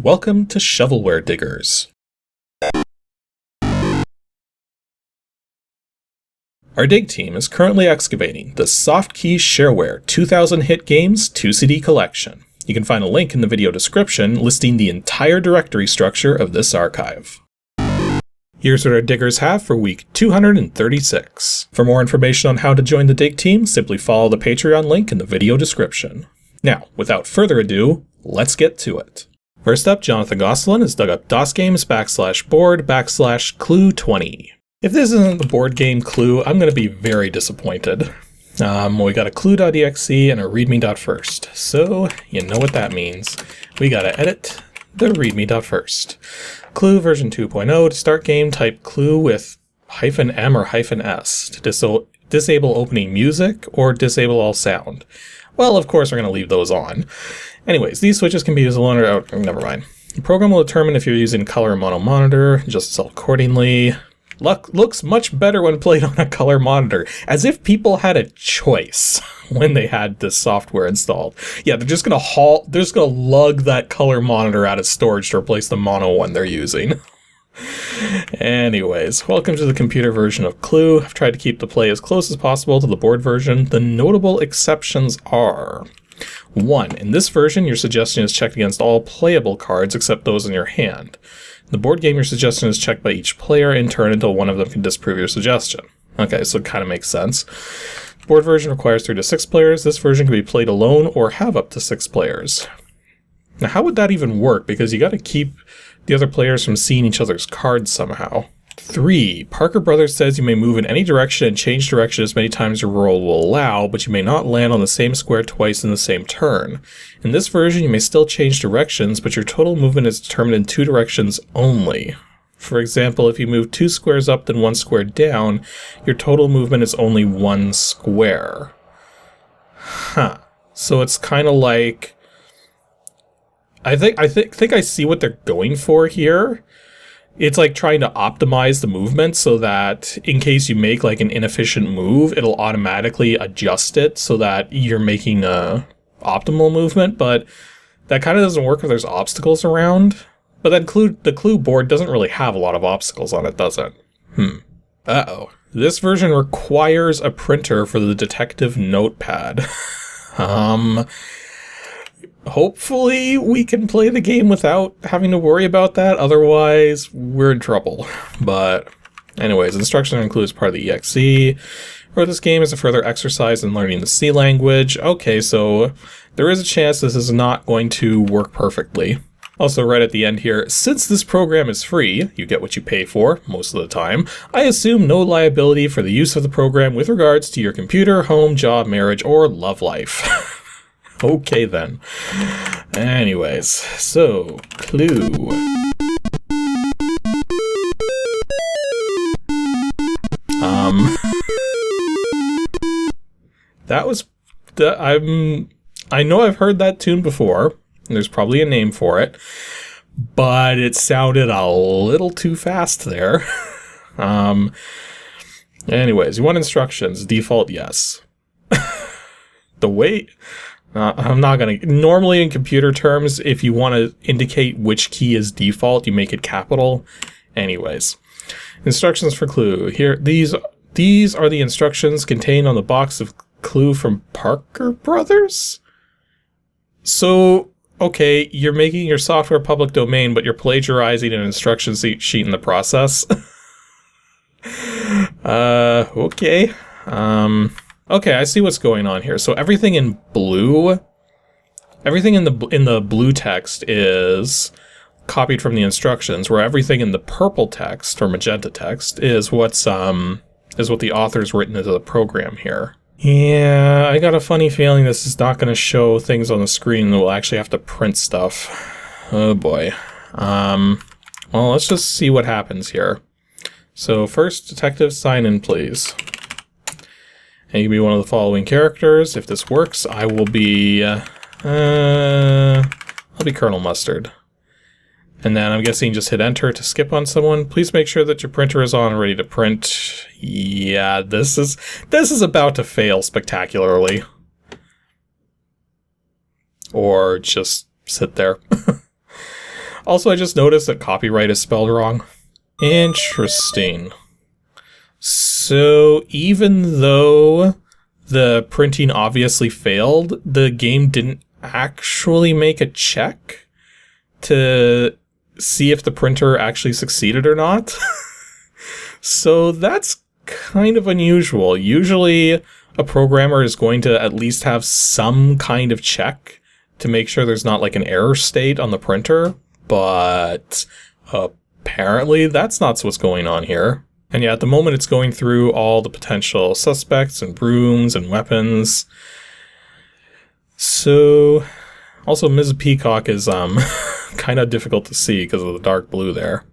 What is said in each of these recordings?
Welcome to Shovelware Diggers. Our dig team is currently excavating the Softkey Shareware 2000 hit games 2CD collection. You can find a link in the video description listing the entire directory structure of this archive. Here's what our diggers have for week 236. For more information on how to join the dig team, simply follow the Patreon link in the video description. Now, without further ado, let's get to it. First up, Jonathan Gosselin has dug up DOSGAMES /board/clue20. If this isn't the board game Clue, I'm going to be very disappointed. We got a clue.exe and a readme.first, so you know what that means. We gotta edit the readme.first. Clue version 2.0 to start game, type clue with -m or -s to disable opening music or disable all sound. Well, of course, we're going to leave those on. Anyways, these switches can be used alone or out. Never mind. The program will determine if you're using color mono monitor, adjust itself accordingly. Looks much better when played on a color monitor, as if people had a choice when they had this software installed. Yeah, they're just gonna lug that color monitor out of storage to replace the mono one they're using. Anyways, welcome to the computer version of Clue. I've tried to keep the play as close as possible to the board version. The notable exceptions are: 1. In this version, your suggestion is checked against all playable cards except those in your hand. In the board game, your suggestion is checked by each player in turn until one of them can disprove your suggestion. Okay, so it kind of makes sense. Board version requires 3 to 6 players. This version can be played alone or have up to 6 players. Now, how would that even work? Because you got to keep the other players from seeing each other's cards somehow. 3. Parker Brothers says you may move in any direction and change direction as many times as your roll will allow, but you may not land on the same square twice in the same turn. In this version, you may still change directions, but your total movement is determined in 2 directions only. For example, if you move 2 squares up then 1 square down, your total movement is only 1 square. Huh. So it's kind of like... I think I see what they're going for here. It's like trying to optimize the movement so that in case you make like an inefficient move, it'll automatically adjust it so that you're making a optimal movement, but that kind of doesn't work if there's obstacles around. But then the clue board doesn't really have a lot of obstacles on it, does it? Uh-oh. This version requires a printer for the detective notepad. Hopefully we can play the game without having to worry about that, otherwise we're in trouble. But anyways, instruction includes part of the EXE, or this game is a further exercise in learning the C language. Okay, so there is a chance this is not going to work perfectly. Also, right at the end here, since this program is free, you get what you pay for, most of the time, I assume no liability for the use of the program with regards to your computer, home, job, marriage, or love life. Okay then. Anyways, so, Clue. That was... I know I've heard that tune before. There's probably a name for it. But it sounded a little too fast there. Anyways, you want instructions. Default, yes. The way... I'm not going to... Normally in computer terms, if you want to indicate which key is default, you make it capital. Anyways. Instructions for Clue. Here, these are the instructions contained on the box of Clue from Parker Brothers? So, okay, you're making your software public domain, but you're plagiarizing an instruction sheet in the process. Okay. Okay, I see what's going on here. So everything in blue, everything in the blue text is copied from the instructions, where everything in the purple text or magenta text is what the author's written into the program here. Yeah, I got a funny feeling this is not going to show things on the screen. We'll actually have to print stuff. Oh boy. Well, let's just see what happens here. So first, detective, sign in, please. And you can be one of the following characters. If this works, I will be, I'll be Colonel Mustard. And then I'm guessing just hit enter to skip on someone. Please make sure that your printer is on and ready to print. Yeah, this is about to fail spectacularly. Or just sit there. Also, I just noticed that copyright is spelled wrong. Interesting. So even though the printing obviously failed, the game didn't actually make a check to see if the printer actually succeeded or not. So that's kind of unusual. Usually a programmer is going to at least have some kind of check to make sure there's not like an error state on the printer, but apparently that's not what's going on here. And yeah, at the moment it's going through all the potential suspects and brooms and weapons. So, also Ms. Peacock is kind of difficult to see because of the dark blue there.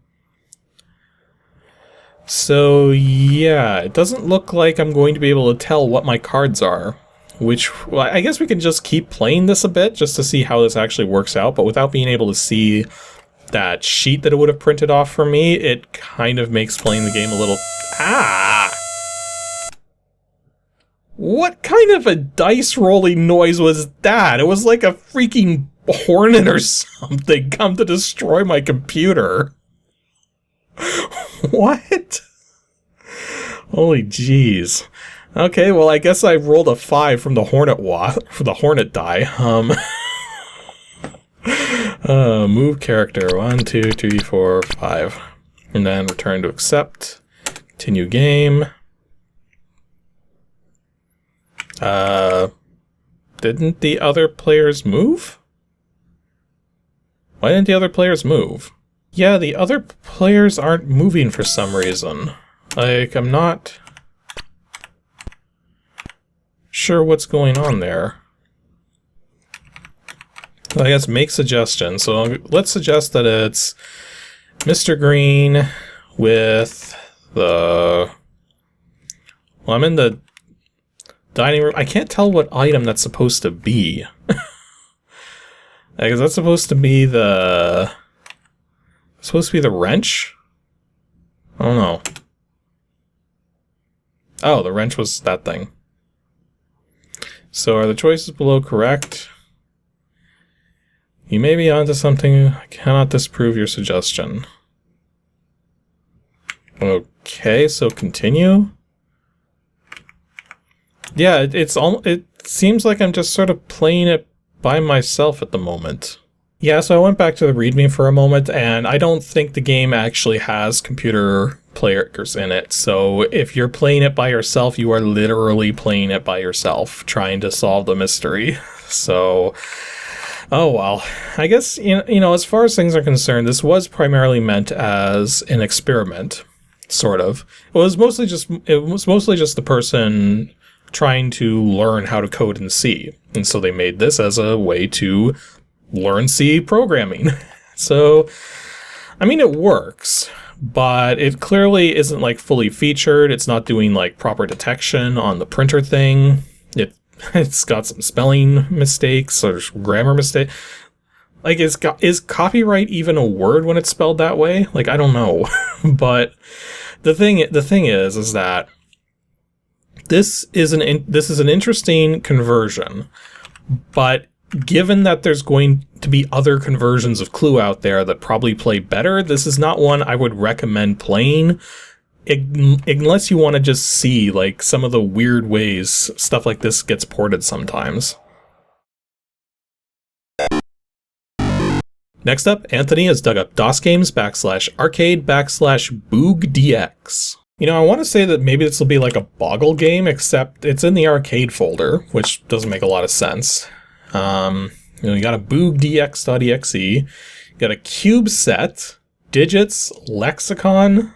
So yeah, it doesn't look like I'm going to be able to tell what my cards are. Which, well, I guess we can just keep playing this a bit just to see how this actually works out, but without being able to see that sheet that it would have printed off for me, it kind of makes playing the game a little... Ah! What kind of a dice rolling noise was that? It was like a freaking Hornet or something come to destroy my computer. What? Holy jeez. Okay, well I guess I rolled a 5 from the Hornet die. Move character 1, 2, 3, 4, 5, and then return to accept. Continue game. Didn't the other players move? Why didn't the other players move? Yeah, the other players aren't moving for some reason. Like, I'm not sure what's going on there. I guess make suggestion. So let's suggest that it's Mr. Green with the... Well, I'm in the dining room. I can't tell what item that's supposed to be. Because that's supposed to be the... Supposed to be the wrench? I don't know. Oh, the wrench was that thing. So are the choices below correct? You may be onto something. I cannot disprove your suggestion. Okay, so continue. Yeah, it seems like I'm just sort of playing it by myself at the moment. Yeah, so I went back to the README for a moment, and I don't think the game actually has computer players in it. So if you're playing it by yourself, you are literally playing it by yourself, trying to solve the mystery. So... oh well, I guess, you know, as far as things are concerned, this was primarily meant as an experiment, sort of. It was mostly just the person trying to learn how to code in C, and so they made this as a way to learn C programming. So, I mean, it works, but it clearly isn't like fully featured. It's not doing like proper detection on the printer thing. It's got some spelling mistakes or grammar mistakes. Like, is copyright even a word when it's spelled that way? Like, I don't know. But the thing is that this is an interesting conversion. But given that there's going to be other conversions of Clue out there that probably play better, this is not one I would recommend playing. Unless you want to just see, like, some of the weird ways stuff like this gets ported sometimes. Next up, Anthony has dug up DOSGAMES /arcade/BOOGDX. You know, I want to say that maybe this will be like a Boggle game, except it's in the arcade folder, which doesn't make a lot of sense. You know, you got a BOOGDX.exe, you got a cube set, digits, lexicon.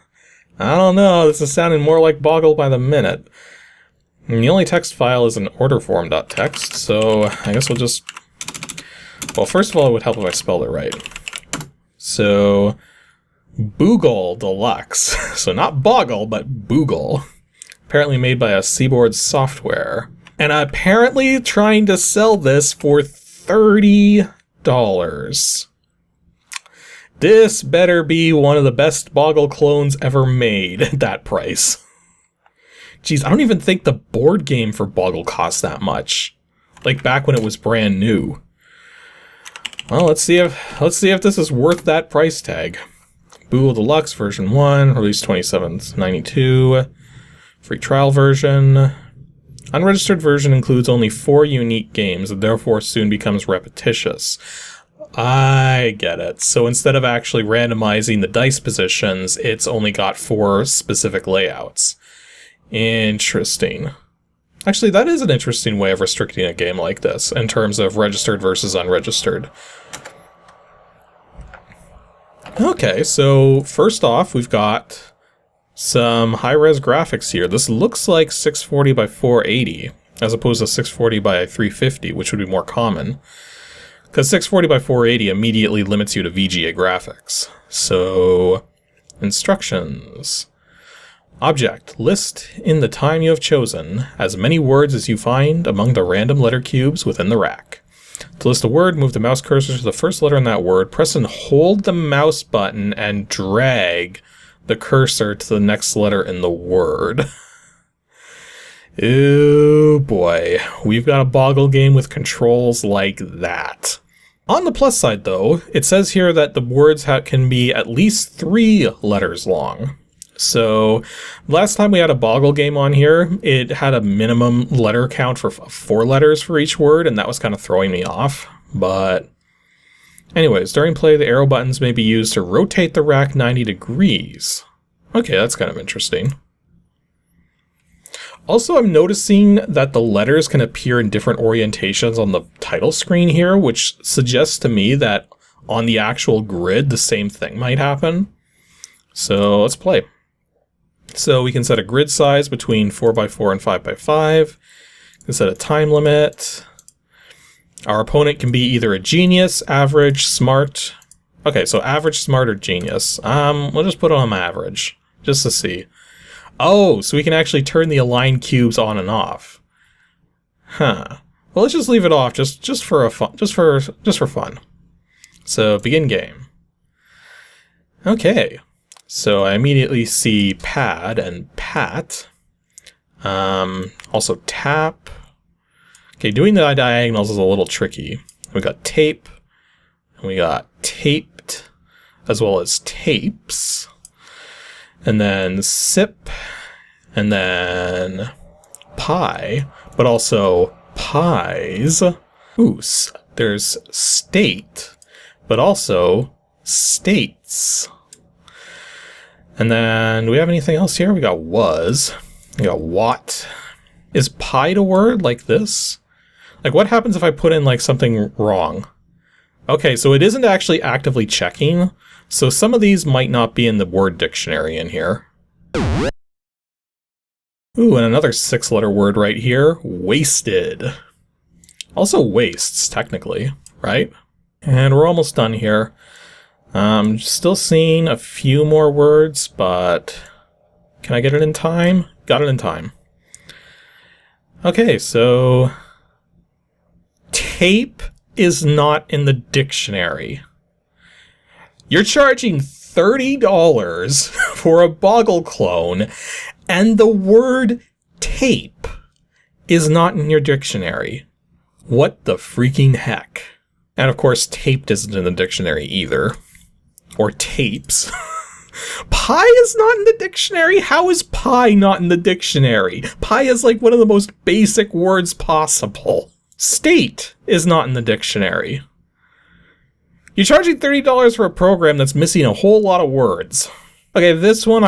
I don't know, this is sounding more like Boggle by the minute. And the only text file is an orderform.txt, so I guess we'll just... Well, first of all, it would help if I spelled it right. So, Boogle Deluxe. So not Boggle, but Boogle. Apparently made by a Seaboard Software. And apparently trying to sell this for $30. This better be one of the best Boggle clones ever made at that price. Jeez, I don't even think the board game for Boggle cost that much. Like back when it was brand new. Well, let's see if this is worth that price tag. Boogle Deluxe version 1, released 27/92. Free trial version. Unregistered version includes only 4 unique games and therefore soon becomes repetitious. I get it. So instead of actually randomizing the dice positions, it's only got 4 specific layouts. Interesting. Actually, that is an interesting way of restricting a game like this, in terms of registered versus unregistered. Okay, so first off, we've got some high-res graphics here. This looks like 640 by 480, as opposed to 640 by 350, which would be more common. Because 640 by 480 immediately limits you to VGA graphics. So, instructions. Object. List in the time you have chosen as many words as you find among the random letter cubes within the rack. To list a word, move the mouse cursor to the first letter in that word, press and hold the mouse button, and drag the cursor to the next letter in the word. Oh boy, we've got a Boggle game with controls like that. On the plus side though, it says here that the words can be at least 3 letters long. So, last time we had a Boggle game on here, it had a minimum letter count for 4 letters for each word, and that was kind of throwing me off. But anyways, during play, the arrow buttons may be used to rotate the rack 90 degrees. Okay, that's kind of interesting. Also, I'm noticing that the letters can appear in different orientations on the title screen here, which suggests to me that on the actual grid, the same thing might happen. So let's play. So we can set a grid size between 4x4 and 5x5. We can set a time limit. Our opponent can be either a genius, average, smart. Okay, so average, smart, or genius. We'll just put on average, just to see. Oh, so we can actually turn the aligned cubes on and off. Huh. Well, let's just leave it off, just for fun. So begin game. Okay. So I immediately see pad and pat. Also tap. Okay, doing the diagonals is a little tricky. We got tape, and we got taped, as well as tapes. And then sip, and then pie, but also pies. Ooh, there's state, but also states. And then, do we have anything else here? We got was. We got what. Is pied a word like this? Like, what happens if I put in, like, something wrong? Okay, so it isn't actually actively checking, so some of these might not be in the word dictionary in here. Ooh, and another 6-letter word right here. Wasted. Also wastes, technically, right? And we're almost done here. Still seeing a few more words, but can I get it in time? Got it in time. Okay, so tape is not in the dictionary. You're charging $30 for a Boggle clone, and the word tape is not in your dictionary. What the freaking heck? And of course, taped isn't in the dictionary either. Or tapes. Pie is not in the dictionary? How is pie not in the dictionary? Pie is like one of the most basic words possible. State is not in the dictionary. You're charging $30 for a program that's missing a whole lot of words. Okay, this one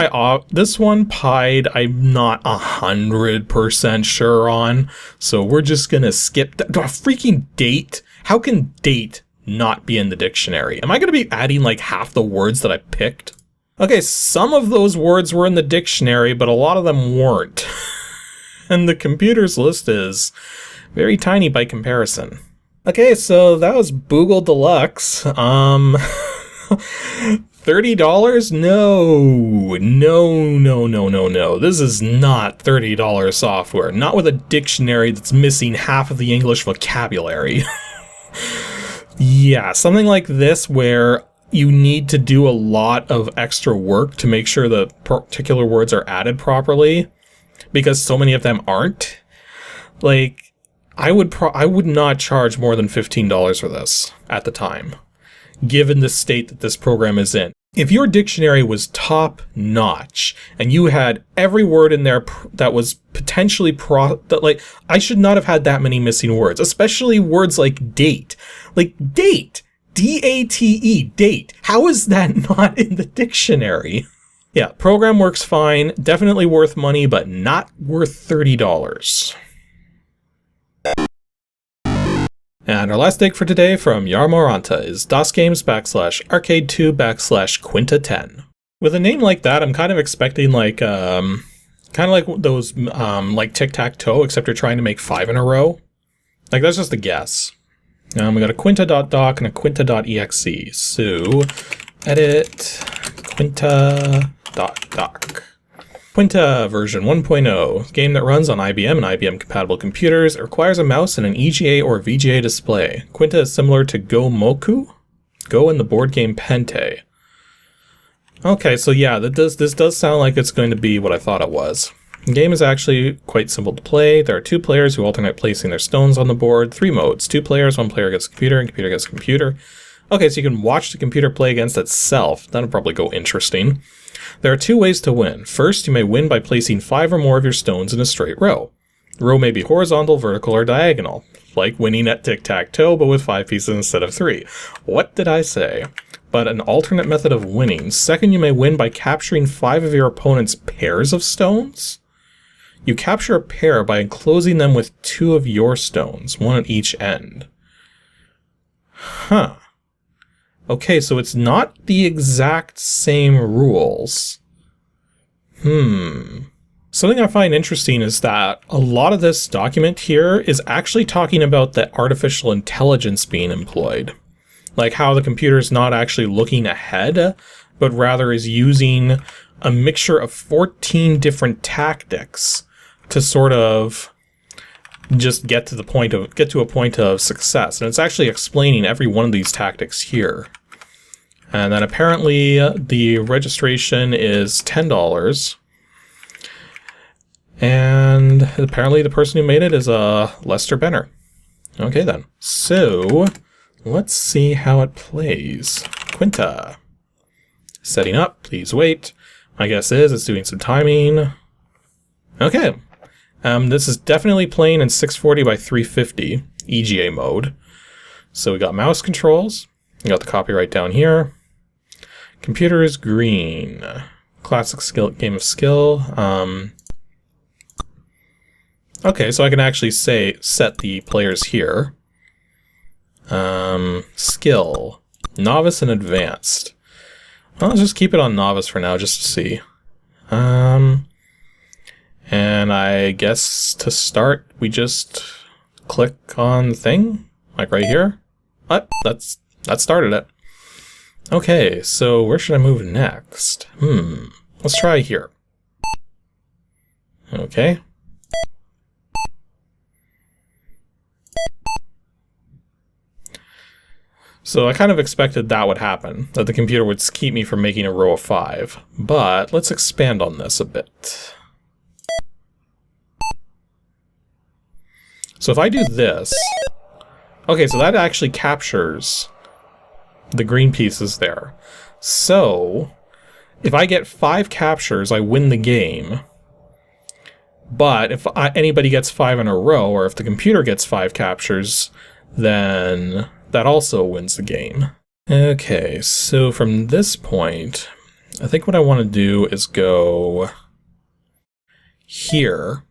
pied, I'm not 100% sure on, so we're just gonna skip that. Freaking date? How can date not be in the dictionary? Am I gonna be adding like half the words that I picked? Okay, some of those words were in the dictionary, but a lot of them weren't. And the computer's list is very tiny by comparison. Okay, so that was Boogle Deluxe. $30? No. This is not $30 software. Not with a dictionary that's missing half of the English vocabulary. Yeah, something like this where you need to do a lot of extra work to make sure the particular words are added properly, because so many of them aren't. Like, I would not charge more than $15 for this at the time, given the state that this program is in. If your dictionary was top notch and you had every word in there that was potentially I should not have had that many missing words, especially words like date. Like date, D-A-T-E, date. How is that not in the dictionary? Yeah, program works fine, definitely worth money, but not worth $30. And our last dig for today from Yarmoranta is DOSGAMES /arcade2 /Quinta 10. With a name like that, I'm kind of expecting like, kind of like those, like tic-tac-toe, except you're trying to make 5 in a row. Like, that's just a guess. We got a Quinta.doc and a Quinta.exe. So, edit Quinta.doc. Quinta version 1.0, game that runs on IBM and IBM-compatible computers. It requires a mouse and an EGA or VGA display. Quinta is similar to Go Moku, Go in the board game Pente. Okay, so yeah, this does sound like it's going to be what I thought it was. The game is actually quite simple to play. There are 2 players who alternate placing their stones on the board. 3 modes, 2 players, 1 player gets a computer, and computer gets a computer. Okay, so you can watch the computer play against itself. That'll probably go interesting. There are 2 ways to win. First, you may win by placing 5 or more of your stones in a straight row. The row may be horizontal, vertical, or diagonal, like winning at tic-tac-toe, but with 5 pieces instead of 3. What did I say? But an alternate method of winning. Second, you may win by capturing 5 of your opponent's pairs of stones. You capture a pair by enclosing them with 2 of your stones, 1 at each end. Huh. Okay, so it's not the exact same rules. Something I find interesting is that a lot of this document here is actually talking about the artificial intelligence being employed. Like how the computer is not actually looking ahead, but rather is using a mixture of 14 different tactics to sort of just get to a point of success. And it's actually explaining every one of these tactics here. And then apparently the registration is $10. And apparently the person who made it is Lester Benner. Okay then. So let's see how it plays. Quinta. Setting up, please wait. My guess is it's doing some timing. Okay. This is definitely playing in 640 by 350 EGA mode. So we got mouse controls. We got the copyright down here. Computer is green. Classic skill, game of skill. Okay, so I can actually set the players here. Skill. Novice and advanced. Well, let's just keep it on novice for now, just to see. And I guess to start, we just click on the thing, like right here. That started it. Okay, so where should I move next? Let's try here. Okay. So I kind of expected that would happen, that the computer would keep me from making a row of 5. But let's expand on this a bit. So if I do this, okay, so that actually captures the green pieces there. So if I get 5 captures, I win the game. But if anybody gets 5 in a row, or if the computer gets 5 captures, then that also wins the game. Okay, so from this point, I think what I want to do is go here.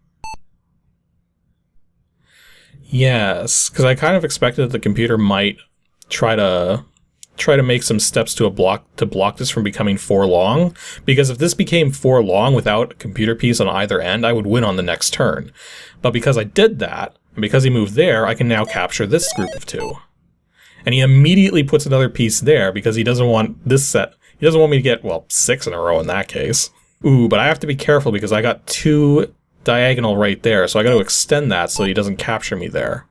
Yes, because I kind of expected that the computer might try to make some steps to block this from becoming 4 long, because if this became 4 long without a computer piece on either end, I would win on the next turn. But because I did that, and because he moved there, I can now capture this group of 2. And he immediately puts another piece there because he doesn't want this set. He doesn't want me to get, well, 6 in a row in that case. Ooh, but I have to be careful because I got 2 diagonal right there, so I got to extend that so he doesn't capture me there.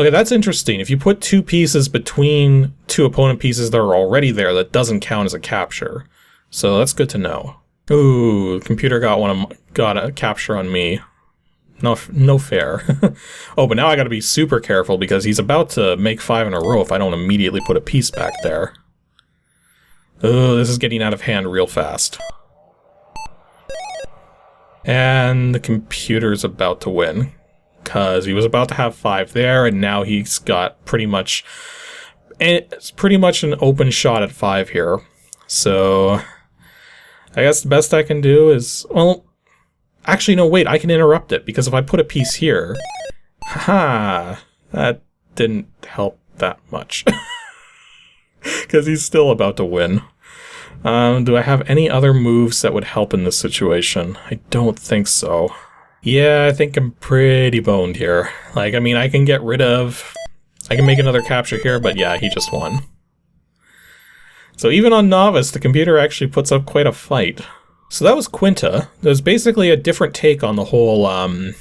Okay, that's interesting. If you put 2 pieces between 2 opponent pieces that are already there, that doesn't count as a capture. So that's good to know. Ooh, the computer got a capture on me. No fair. Oh, but now I gotta be super careful because he's about to make 5 in a row if I don't immediately put a piece back there. Oh, this is getting out of hand real fast. And the computer's about to win. Because he was about to have 5 there, and now he's got pretty much... It's pretty much an open shot at 5 here. So... I guess the best I can do is... Well... Actually, no, wait, I can interrupt it, because if I put a piece here... Haha! That didn't help that much. Because he's still about to win. Do I have any other moves that would help in this situation? I don't think so. Yeah, I think I'm pretty boned here. Like, I mean, I can get rid of... I can make another capture here, but yeah, he just won. So even on Novice, the computer actually puts up quite a fight. So that was Quinta. It was basically a different take on the whole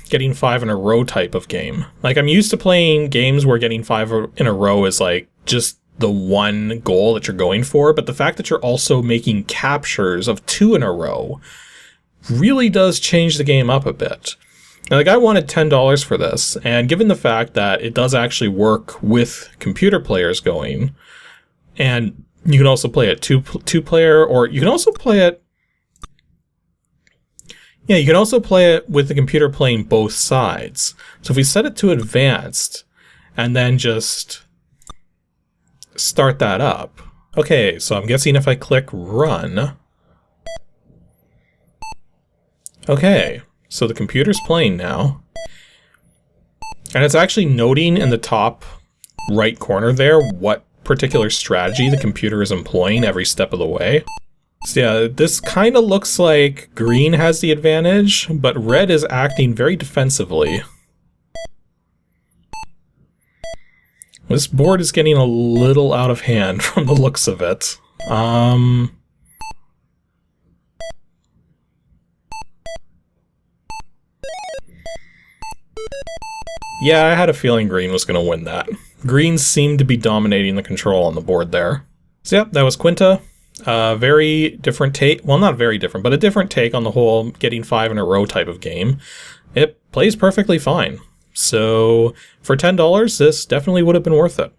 getting 5 in a row type of game. Like, I'm used to playing games where getting 5 in a row is like just the one goal that you're going for, but the fact that you're also making captures of 2 in a row really does change the game up a bit. Now, the guy wanted $10 for this, and given the fact that it does actually work with computer players going, and you can also play it two-player, or you can also play it... Yeah, you can also play it with the computer playing both sides. So if we set it to advanced, and then just start that up. Okay, so I'm guessing if I click run... Okay, so the computer's playing now. And it's actually noting in the top right corner there what particular strategy the computer is employing every step of the way. So yeah, this kind of looks like green has the advantage, but red is acting very defensively. This board is getting a little out of hand from the looks of it. Yeah, I had a feeling green was going to win that. Green seemed to be dominating the control on the board there. So yep, that was Quinta. Very different take. Well, not very different, but a different take on the whole getting 5 in a row type of game. It plays perfectly fine. So for $10, this definitely would have been worth it.